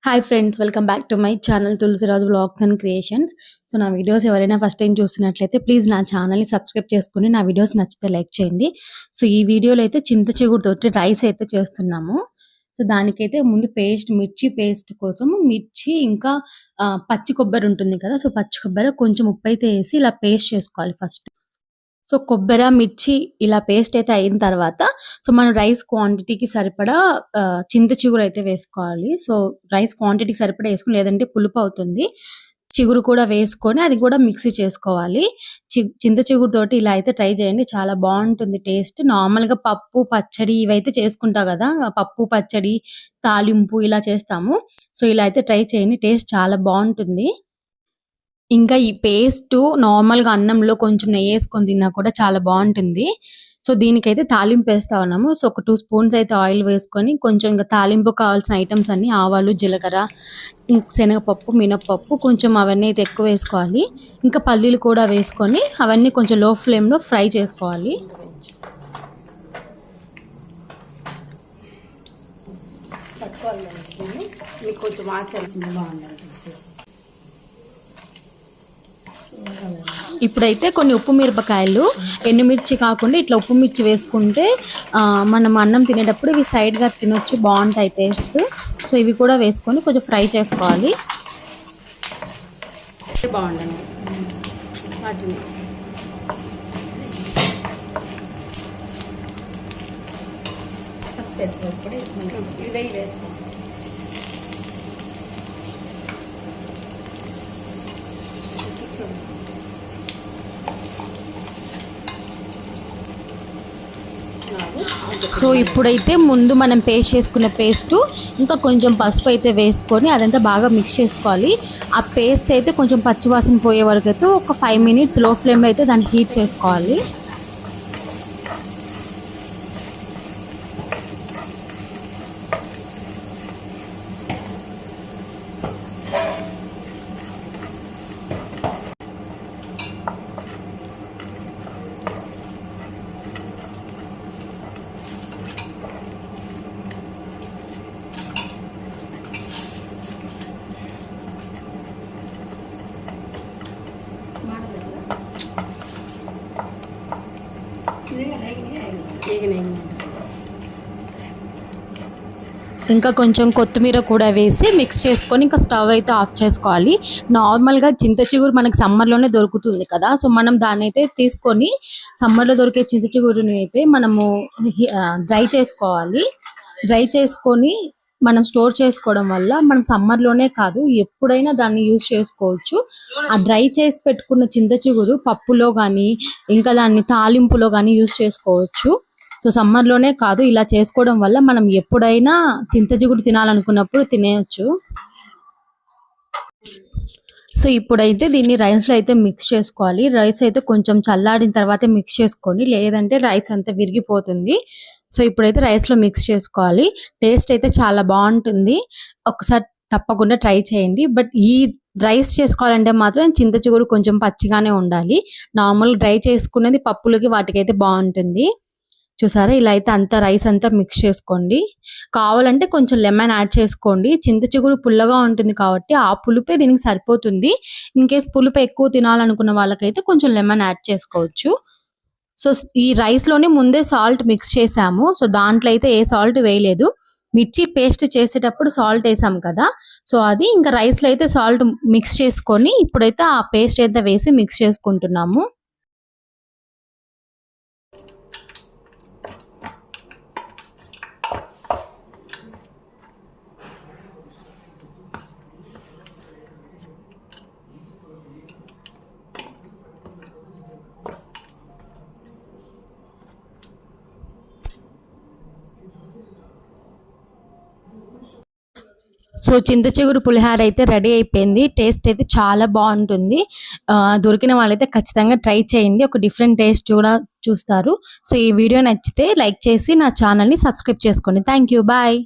Hi friends, welcome back to my channel Tulasiraju vlogs and creations. So నా videos ఎవరైనా first time చూస్తున్నట్లయితే please నా ఛానల్ని సబ్స్క్రైబ్ చేసుకుని నా వీడియోస్ నచ్చితే లైక్ చేయండి. సో ఈ వీడియోలో అయితే చింత చిగురుతోటి రైస్ అయితే చేస్తున్నాము. సో దానికైతే ముందు మిర్చి పేస్ట్ కోసం మిర్చి ఇంకా పచ్చి కొబ్బరి ఉంటుంది కదా, సో పచ్చి కొబ్బరి కొంచెం ఉప్పు అయితే వేసి ఇలా పేస్ట్ చేసుకోవాలి ఫస్ట్. సో కొబ్బరి, మిర్చి ఇలా పేస్ట్ అయితే అయిన తర్వాత సో మనం రైస్ క్వాంటిటీకి సరిపడా చింత చిగురు అయితే వేసుకోవాలి. సో రైస్ క్వాంటిటీకి సరిపడా వేసుకుని, లేదంటే పులుపు అవుతుంది. చిగురు కూడా వేసుకొని అది కూడా మిక్సీ చేసుకోవాలి. చింత చిగురుతోటి ఇలా అయితే ట్రై చేయండి, చాలా బాగుంటుంది టేస్ట్. నార్మల్గా పప్పు, పచ్చడి ఇవైతే చేసుకుంటాం కదా, పప్పు, పచ్చడి, తాలింపు ఇలా చేస్తాము. సో ఇలా అయితే ట్రై చేయండి, టేస్ట్ చాలా బాగుంటుంది. ఇంకా ఈ పేస్ట్ నార్మల్‌గా అన్నంలో కొంచెం నెయ్యేసుకొని తిన్నా కూడా చాలా బాగుంటుంది. సో దీనికైతే తాలింపు వేస్తా ఉన్నాము. సో ఒక 2 స్పూన్స్ అయితే ఆయిల్ వేసుకొని కొంచెం ఇంకా తాలింపు కావాల్సిన ఐటమ్స్ అన్నీ ఆవాలు, జీలకర్ర, శనగపప్పు, మినపప్పు కొంచెం అవన్నీ అయితే ఎక్కువ వేసుకోవాలి. ఇంకా పల్లీలు కూడా వేసుకొని అవన్నీ కొంచెం లో ఫ్లేమ్‌లో ఫ్రై చేసుకోవాలి. కొంచెం ఇప్పుడైతే కొన్ని ఉప్పు మిరపకాయలు, ఎండుమిర్చి కాకుండా ఇట్లా ఉప్పు మిర్చి వేసుకుంటే మనం అన్నం తినేటప్పుడు ఇవి సైడ్గా తినొచ్చు, బాగుంటాయి టేస్ట్. సో ఇవి కూడా వేసుకొని కొంచెం ఫ్రై చేసుకోవాలి. బాగుండండి వాటిని ఫస్ట్ వేసుకోవాలి. ఇవి వేసుకోవాలి. సో ఇప్పుడైతే ముందు మనం పేస్ట్ చేసుకున్న పేస్టు ఇంకా కొంచెం పసుపు అయితే వేసుకొని అదంతా బాగా మిక్స్ చేసుకోవాలి. ఆ పేస్ట్ అయితే కొంచెం పచ్చివాసన పోయే వరకు అయితే ఒక 5 మినిట్స్ లో ఫ్లేమ్లో అయితే దాన్ని హీట్ చేసుకోవాలి. ఇంకా కొంచెం కొత్తిమీర కూడా వేసి మిక్స్ చేసుకొని ఇంకా స్టవ్ అయితే ఆఫ్ చేసుకోవాలి. నార్మల్గా చింత చిగురు మనకి సమ్మర్లోనే దొరుకుతుంది కదా, సో మనం దాన్ని అయితే తీసుకొని సమ్మర్లో దొరికే చింత చిగురుని అయితే మనము డ్రై చేసుకోవాలి. డ్రై చేసుకొని మనం స్టోర్ చేసుకోవడం వల్ల మనం సమ్మర్లోనే కాదు ఎప్పుడైనా దాన్ని యూజ్ చేసుకోవచ్చు. ఆ డ్రై చేసి పెట్టుకున్న చింత చిగురు పప్పులో కానీ ఇంకా దాన్ని తాలింపులో కానీ యూజ్ చేసుకోవచ్చు. సో సమ్మర్లోనే కాదు, ఇలా చేసుకోవడం వల్ల మనం ఎప్పుడైనా చింత చిగురు తినాలనుకున్నప్పుడు తినేయచ్చు. సో ఇప్పుడైతే దీన్ని రైస్లో అయితే మిక్స్ చేసుకోవాలి. రైస్ అయితే కొంచెం చల్లారిన తర్వాత మిక్స్ చేసుకోండి, లేదంటే రైస్ అంతా విరిగిపోతుంది. సో ఇప్పుడైతే రైస్లో మిక్స్ చేసుకోవాలి. టేస్ట్ అయితే చాలా బాగుంటుంది, ఒకసారి తప్పకుండా ట్రై చేయండి. బట్ ఈ రైస్ చేసుకోవాలంటే మాత్రం చింత చిగురు కొంచెం పచ్చిగానే ఉండాలి. నార్మల్ డ్రై చేసుకున్నది పప్పులకి వాటికైతే బాగుంటుంది. చూసారా, ఇలా అయితే అంతా రైస్ అంతా మిక్స్ చేసుకోండి. కావాలంటే కొంచెం లెమన్ యాడ్ చేసుకోండి. చింత చిగురు పుల్లగా ఉంటుంది కాబట్టి ఆ పులుపే దీనికి సరిపోతుంది. ఇన్ కేస్ పులుపు ఎక్కువ తినాలనుకున్న వాళ్ళకైతే కొంచెం లెమన్ యాడ్ చేసుకోవచ్చు. సో ఈ రైస్లోనే ముందే సాల్ట్ మిక్స్ చేసాము. సో దాంట్లో అయితే ఏ సాల్ట్ వేయలేదు. మిర్చి పేస్ట్ చేసేటప్పుడు సాల్ట్ వేసాం కదా, సో అది ఇంకా రైస్లో అయితే సాల్ట్ మిక్స్ చేసుకొని ఇప్పుడైతే ఆ పేస్ట్ అయితే వేసి మిక్స్ చేసుకుంటున్నాము. సో చింత చిగురు పులిహార అయితే రెడీ అయిపోయింది. టేస్ట్ అయితే చాలా బాగుంటుంది. దొరికిన వాళ్ళైతే ఖచ్చితంగా ట్రై చేయండి, ఒక డిఫరెంట్ టేస్ట్ కూడా చూస్తారు. సో ఈ వీడియో నచ్చితే లైక్ చేసి నా ఛానల్ని సబ్స్క్రైబ్ చేసుకోండి. Thank you, bye.